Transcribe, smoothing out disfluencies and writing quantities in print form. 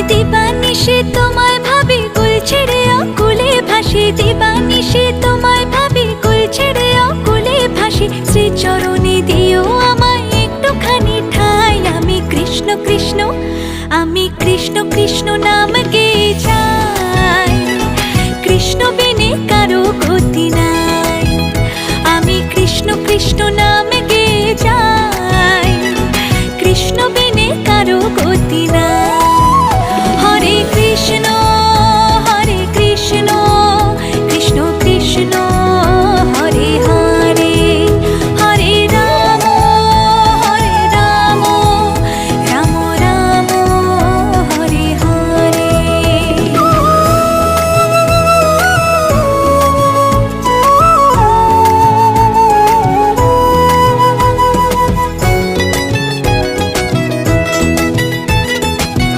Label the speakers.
Speaker 1: দিবানিশি তোমায় ভাবি, কুল ছেড়ে অকুলে ভাসি। দিবানিশি তোমায় ভাবি, কুল ছেড়ে অকুলে ভাসি। শ্রীচরণে দিও আমায় একটুখানি ঠাঁই। আমি কৃষ্ণ কৃষ্ণ, আমি কৃষ্ণ কৃষ্ণ নাম গেয়ে যাই। কৃষ্ণ বিনে কারো গতি নাই। আমি কৃষ্ণ কৃষ্ণ নাম